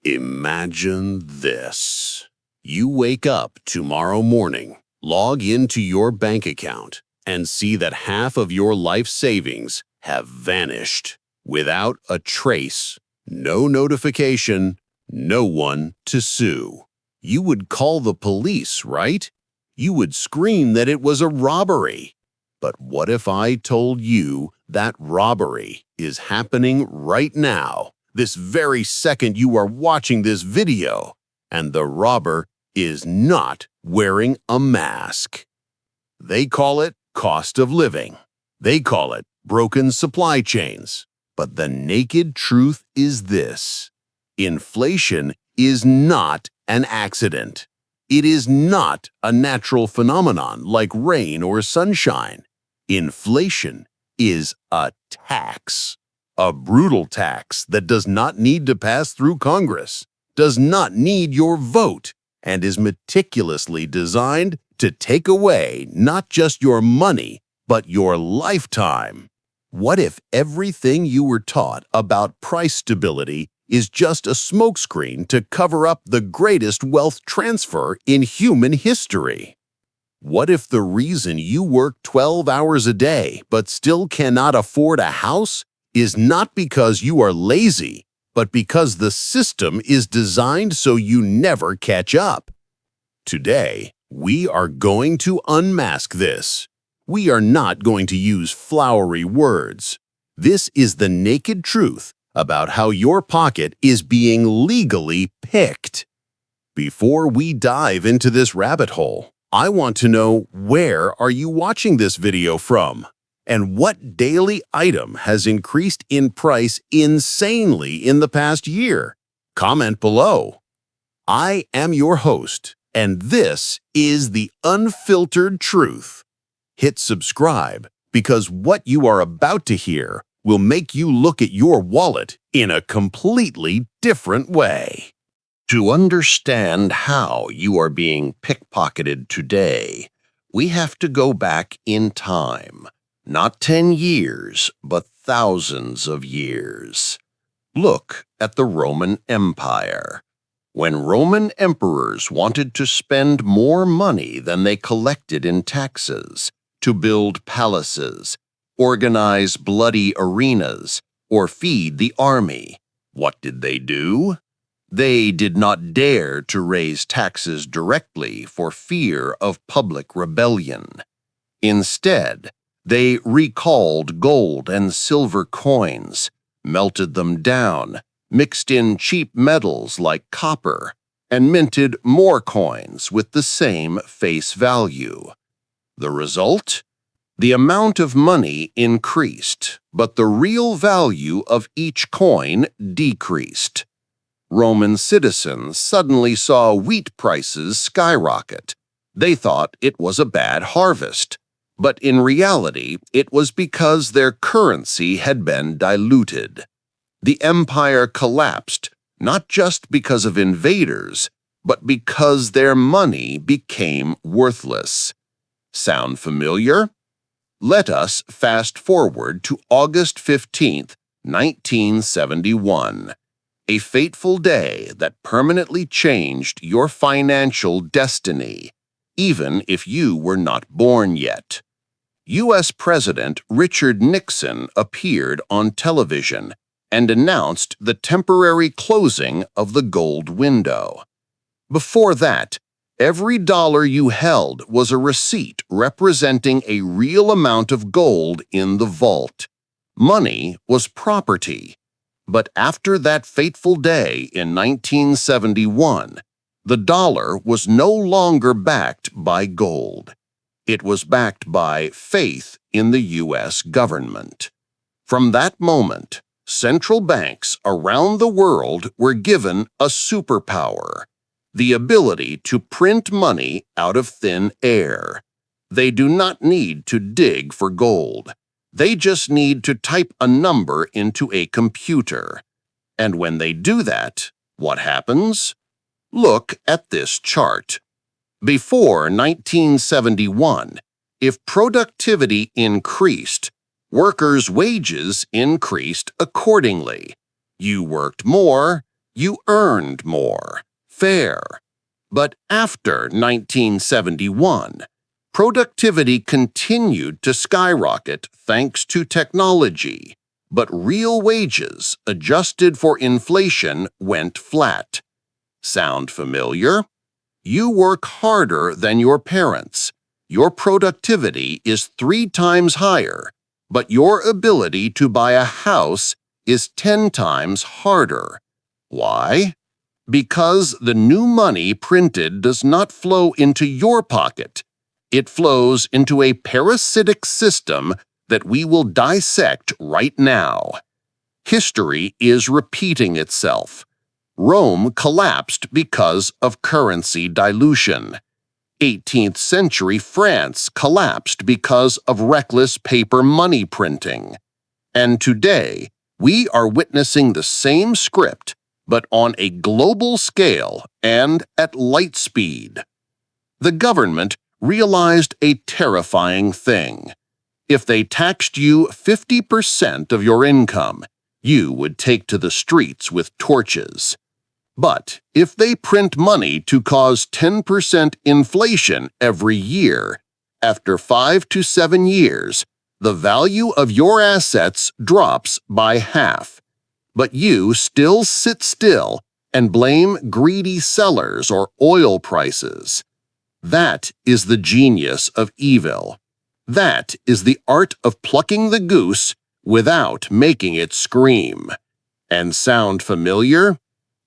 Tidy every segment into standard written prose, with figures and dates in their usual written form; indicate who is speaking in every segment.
Speaker 1: Imagine this. You wake up tomorrow morning, log into your bank account, and see that half of your life savings have vanished without a trace, no notification, no one to sue. You would call the police, right? You would scream that it was a robbery. But what if I told you that robbery is happening right now, this very second you are watching this video, and the robber is not wearing a mask? They call it cost of living. They call it broken supply chains. But the naked truth is this: inflation is not an accident. It is not a natural phenomenon like rain or sunshine. Inflation is a tax. A brutal tax that does not need to pass through Congress, does not need your vote, and is meticulously designed to take away not just your money, but your lifetime. What if everything you were taught about price stability is just a smokescreen to cover up the greatest wealth transfer in human history? What if the reason you work 12 hours a day but still cannot afford a house is not because you are lazy, but because the system is designed so you never catch up? Today, we are going to unmask this. We are not going to use flowery words. This is the naked truth about how your pocket is being legally picked. Before we dive into this rabbit hole, I want to know, where are you watching this video from? And what daily item has increased in price insanely in the past year? Comment below. I am your host, and this is the unfiltered truth. Hit subscribe, because what you are about to hear will make you look at your wallet in a completely different way. To understand how you are being pickpocketed today, we have to go back in time. Not 10 years, but thousands of years. Look at the Roman Empire. When Roman emperors wanted to spend more money than they collected in taxes, to build palaces, organize bloody arenas, or feed the army, what did they do? They did not dare to raise taxes directly for fear of public rebellion. Instead, they recalled gold and silver coins, melted them down, mixed in cheap metals like copper, and minted more coins with the same face value. The result? The amount of money increased, but the real value of each coin decreased. Roman citizens suddenly saw wheat prices skyrocket. They thought it was a bad harvest, but in reality, it was because their currency had been diluted. The empire collapsed, not just because of invaders, but because their money became worthless. Sound familiar? Let us fast forward to August 15th, 1971, a fateful day that permanently changed your financial destiny, even if you were not born yet. U.S. President Richard Nixon appeared on television and announced the temporary closing of the gold window. Before that, every dollar you held was a receipt representing a real amount of gold in the vault. Money was property. But after that fateful day in 1971, the dollar was no longer backed by gold. It was backed by faith in the U.S. government. From that moment, central banks around the world were given a superpower: the ability to print money out of thin air. They do not need to dig for gold. They just need to type a number into a computer. And when they do that, what happens? Look at this chart. Before 1971, if productivity increased, workers' wages increased accordingly. You worked more,
Speaker 2: You earned more. Fair. But after 1971, productivity continued to skyrocket thanks to technology, but real wages, adjusted for inflation, went flat. Sound familiar? You work harder than your parents. Your productivity is 3 times higher, but your ability to buy a house is 10 times harder. Why? Because the new money printed does not flow into your pocket. It flows into a parasitic system that we will dissect right now. History is repeating itself. Rome collapsed because of currency dilution. 18th century France collapsed because of reckless paper money printing. And today, we are witnessing the same script, but on a global scale and at light speed. The government realized a terrifying thing. If they taxed you 50% of your income, you would take to the streets with torches. But if they print money to cause 10% inflation every year, after 5 to 7 years, the value of your assets drops by half. But you still sit still and blame greedy sellers or oil prices. That is the genius of evil. That is the art of plucking the goose without making it scream. And sound familiar?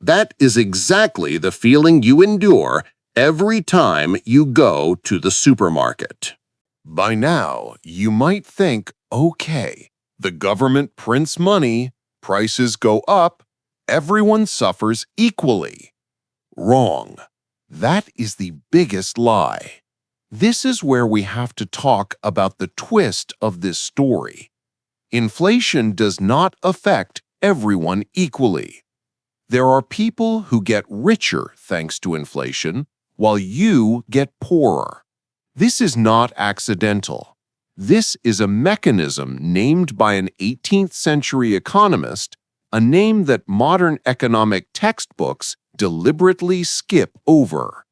Speaker 2: That is exactly the feeling you endure every time you go to the supermarket.
Speaker 1: By now, you might think, okay, the government prints money, prices go up, everyone suffers equally. Wrong. That is the biggest lie. This is where we have to talk about the twist of this story. Inflation does not affect everyone equally. There are people who get richer thanks to inflation, while you get poorer. This is not accidental. This is a mechanism named by an 18th century economist, a name that modern economic textbooks deliberately skip over.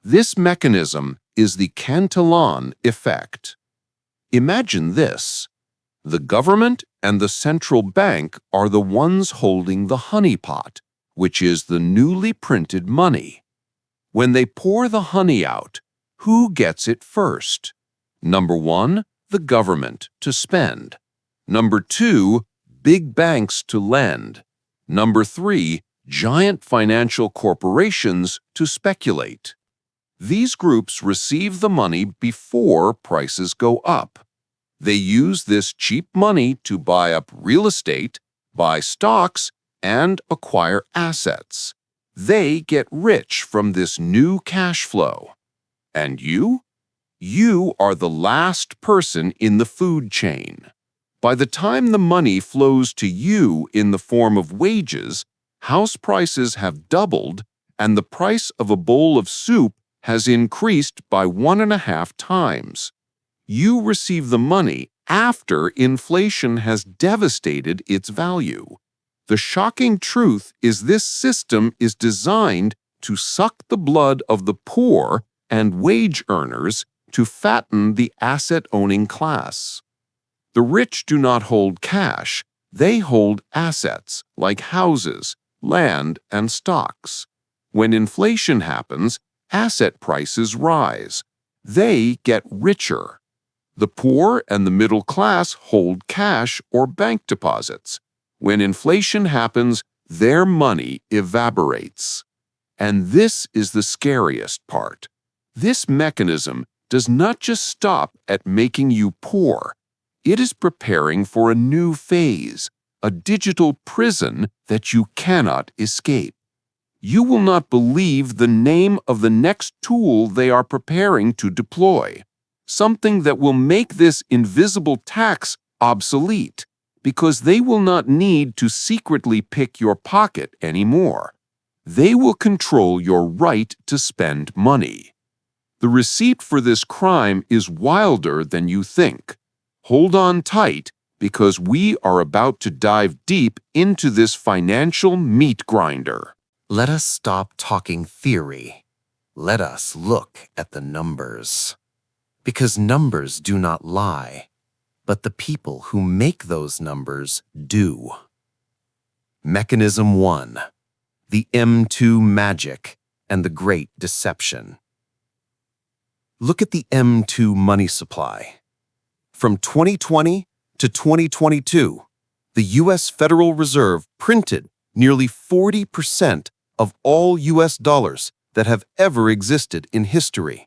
Speaker 1: This mechanism is the Cantillon Effect. Imagine this. The government and the central bank are the ones holding the honeypot, which is the newly printed money. When they pour the honey out, who gets it first? Number 1, the government to spend. Number 2, big banks to lend. Number 3, giant financial corporations to speculate. These groups receive the money before prices go up. They use this cheap money to buy up real estate, buy stocks, and acquire assets. They get rich from this new cash flow. And you? You are the last person in the food chain. By the time the money flows to you in the form of wages, house prices have doubled and the price of a bowl of soup has increased by 1.5 times. You receive the money after inflation has devastated its value. The shocking truth is this system is designed to suck the blood of the poor and wage earners to fatten the asset-owning class. The rich do not hold cash, they hold assets like houses, land, and stocks. When inflation happens, asset prices rise. They get richer. The poor and the middle class hold cash or bank deposits. When inflation happens, their money evaporates. And this is the scariest part. This mechanism does not just stop at making you poor. It is preparing for a new phase, a digital prison that you cannot escape. You will not believe the name of the next tool they are preparing to deploy, something that will make this invisible tax obsolete, because they will not need to secretly pick your pocket anymore. They will control your right to spend money. The receipt for this crime is wilder than you think. Hold on tight, because we are about to dive deep into this financial meat grinder.
Speaker 3: Let us stop talking theory. Let us look at the numbers. Because numbers do not lie, but the people who make those numbers do. Mechanism 1. The M2 magic and the Great Deception. Look at the M2 money supply. From 2020 to 2022, the U.S. Federal Reserve printed nearly 40% of all U.S. dollars that have ever existed in history.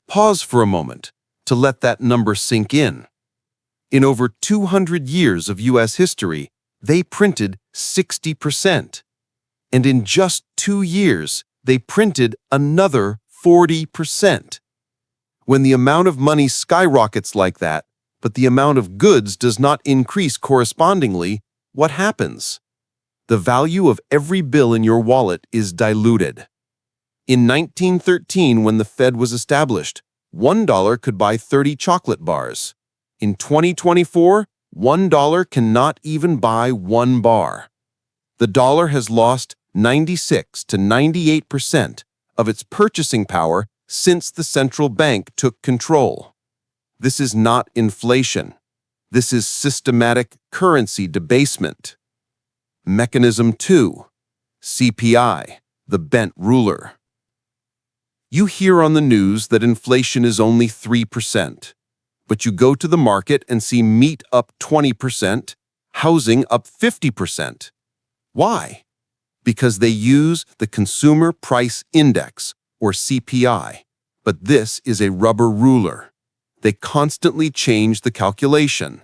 Speaker 3: Pause for a moment to let that number sink in. In over 200 years of U.S. history, they printed 60%. And in just 2 years, they printed another 40%. When the amount of money skyrockets like that, but the amount of goods does not increase correspondingly, what happens? The value of every bill in your wallet is diluted. In 1913, when the Fed was established, $1 could buy 30 chocolate bars. In 2024, $1 cannot even buy 1 bar. The dollar has lost 96 to 98% of its purchasing power since the central bank took control. This is not inflation. This is systematic currency debasement. Mechanism 2. CPI, the bent ruler. You hear on the news that inflation is only 3%, but you go to the market and see meat up 20%, housing up 50%. Why? Because they use the Consumer Price Index, or CPI, but this is a rubber ruler. They constantly change the calculation.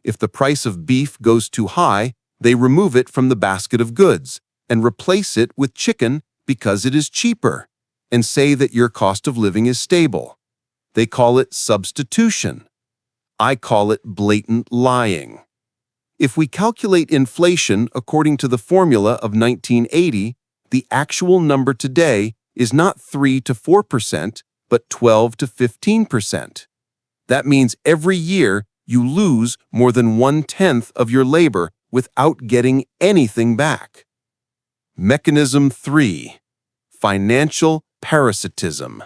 Speaker 3: If the price of beef goes too high, they remove it from the basket of goods and replace it with chicken because it is cheaper, and say that your cost of living is stable. They call it substitution. I call it blatant lying. If we calculate inflation according to the formula of 1980, the actual number today is not 3 to 4%, but 12 to 15%. That means every year you lose more than 1/10 of your labor without getting anything back. Mechanism 3. Financial parasitism.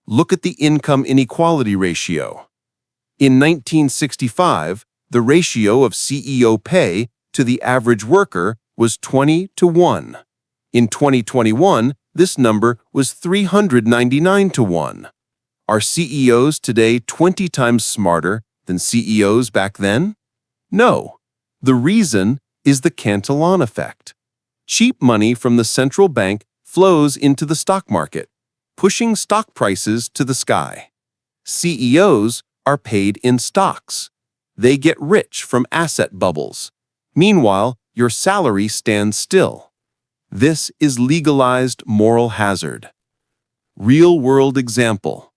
Speaker 3: Look at the income inequality ratio. In 1965, the ratio of CEO pay to the average worker was 20 to 1. In 2021, this number was 399 to 1. Are CEOs today 20 times smarter than CEOs back then? No. The reason is the Cantillon Effect. Cheap money from the central bank flows into the stock market, pushing stock prices to the sky. CEOs are paid in stocks. They get rich from asset bubbles. Meanwhile, your salary stands still. This is legalized moral hazard. Real-world example.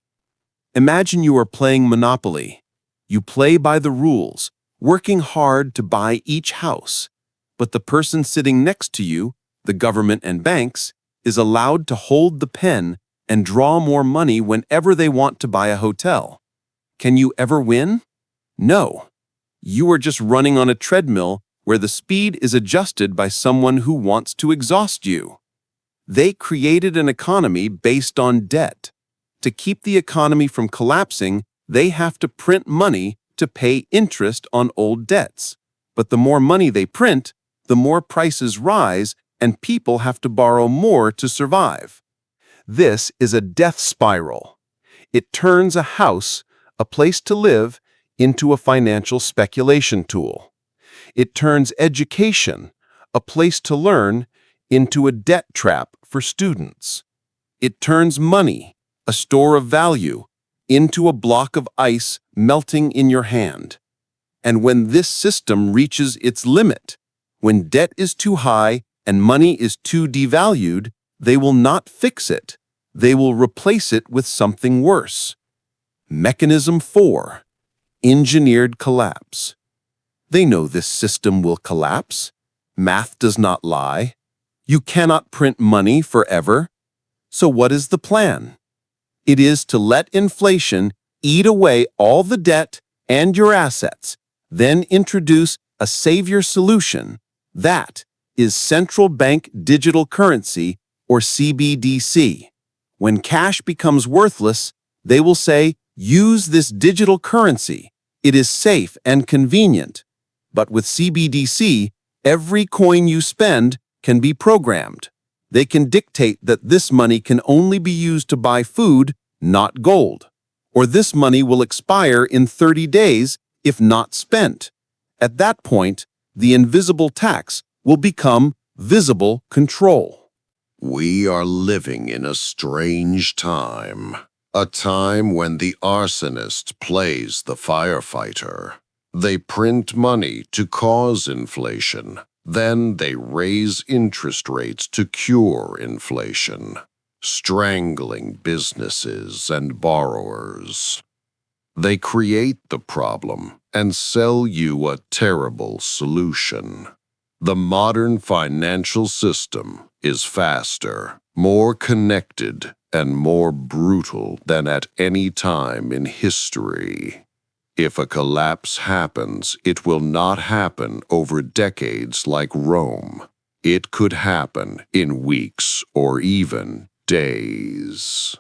Speaker 3: Imagine you are playing Monopoly. You play by the rules, working hard to buy each house, but the person sitting next to you, the government and banks, is allowed to hold the pen and draw more money whenever they want to buy a hotel. Can you ever win? No. You are just running on a treadmill where the speed is adjusted by someone who wants to exhaust you. They created an economy based on debt. To keep the economy from collapsing, they have to print money to pay interest on old debts. But the more money they print, the more prices rise and people have to borrow more to survive. This is a death spiral. It turns a house, a place to live, into a financial speculation tool. It turns education, a place to learn, into a debt trap for students. It turns money, a store of value, into a block of ice melting in your hand. And when this system reaches its limit, when debt is too high and money is too devalued, they will not fix it. They will replace it with something worse. Mechanism 4. Engineered collapse. They know this system will collapse. Math does not lie. You cannot print money forever. So what is the plan? It is to let inflation eat away all the debt and your assets, then introduce a savior solution. That is central bank digital currency, or CBDC. When cash becomes worthless, they will say, "Use this digital currency. It is safe and convenient." But with CBDC, every coin you spend can be programmed. They can dictate that this money can only be used to buy food, not gold. Or this money will expire in 30 days if not spent. At that point, the invisible tax will become visible control.
Speaker 1: We are living in a strange time. A time when the arsonist plays the firefighter. They print money to cause inflation. Then they raise interest rates to cure inflation, strangling businesses and borrowers. They create the problem and sell you a terrible solution. The modern financial system is faster, more connected, and more brutal than at any time in history. If a collapse happens, it will not happen over decades like Rome. It could happen in weeks or even days.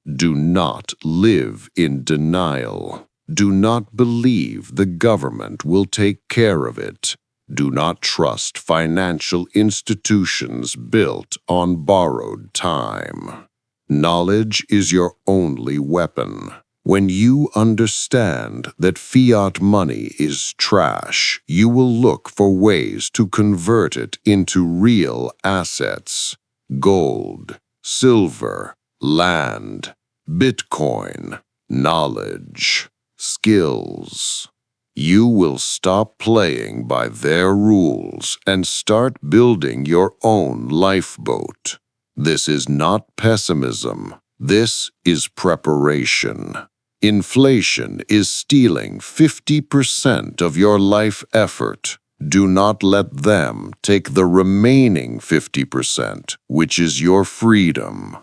Speaker 1: Do not live in denial. Do not believe the government will take care of it. Do not trust financial institutions built on borrowed time. Knowledge is your only weapon. When you understand that fiat money is trash, you will look for ways to convert it into real assets. Gold, silver, land, Bitcoin, knowledge, skills. You will stop playing by their rules and start building your own lifeboat. This is not pessimism. This is preparation. Inflation is stealing 50% of your life effort. Do not let them take the remaining 50%, which is your freedom.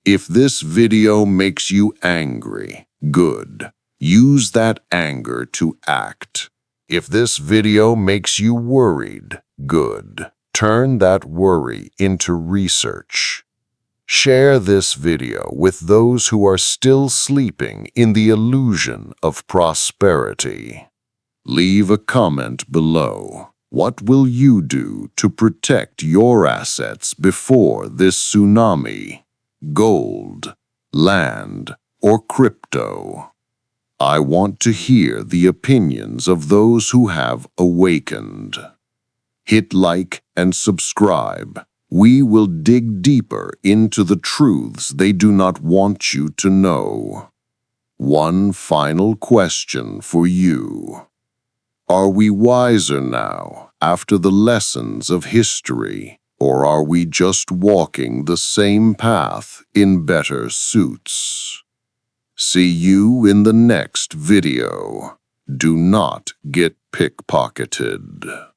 Speaker 1: If this video makes you angry, good. Use that anger to act. If this video makes you worried, good. Turn that worry into research. Share this video with those who are still sleeping in the illusion of prosperity. Leave a comment below. What will you do to protect your assets before this tsunami? Gold, land, or crypto? I want to hear the opinions of those who have awakened. Hit like and subscribe. We will dig deeper into the truths they do not want you to know. One final question for you. Are we wiser now after the lessons of history, or are we just walking the same path in better suits? See you in the next video. Do not get pickpocketed.